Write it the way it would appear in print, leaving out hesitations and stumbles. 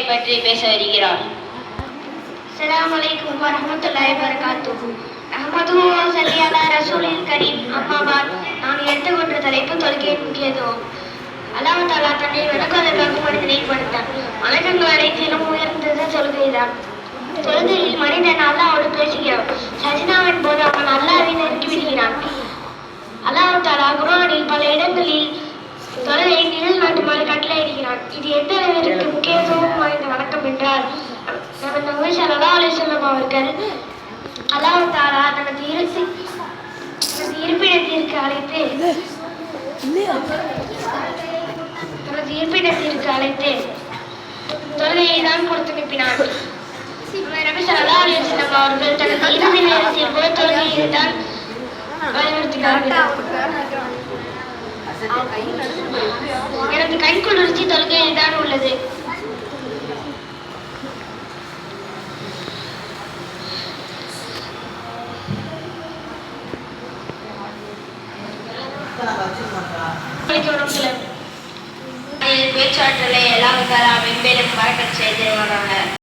பற்றி பேச வருகிறார். அஸ்ஸலாமு அலைக்கும் வரஹ்மத்துல்லாஹி வபரகாத்துஹு. அஹ்மதுஹு வ ஸல்லி அலா ரசூலில் கரீம். அம்மா பாத். நான் எடுத்துக்கொண்ட தலைப்பு தொழுகையின் முக்கியத்துவம். அல்லாஹ் தஆலா தன்னை வணங்குவதற்காக மனிதனை படைத்தான். வணக்கங்கள் அனைத்திலும் உயர்ந்தது தொழுகைதான். தொழுகையில் மனிதன் அல்லாஹ்வோடு பேசுகிறான். சஜ்தாவின் போது அவன் அல்லாஹ்வை நெருங்கி விடுகிறான். அல்லாஹ் தஆலா குர்ஆனில் பல இடங்களில் தொழுகையை நிலைநாட்டுமாறு கட்டளையிடுகிறான். இது எந்த அளவிற்கு முக்கியத்துவம் வாய்ந்த வணக்கம் என்றால், நபி ஸல்லல்லாஹு அலைஹி வஸல்லம் அவர்கள் அல்லாஹ் தஆலா தனது இருப்பிடத்திற்கு அழைத்து தொழுகையை தான் கொடுத்து அனுப்பினார். நபி ஸல்லல்லாஹு அலைஹி வஸல்லம் அவர்கள் தனது இறுதி நேரத்தில் கூட தொழுகையை தான் வலியுறுத்தினார்கள். எனது கண்குளிர்ச்சி தொழுகையில் தான் உள்ளது. பேச்சாற்றலை எல்லாம் மென்பேலும் பறக்கச் செய்து வராங்க.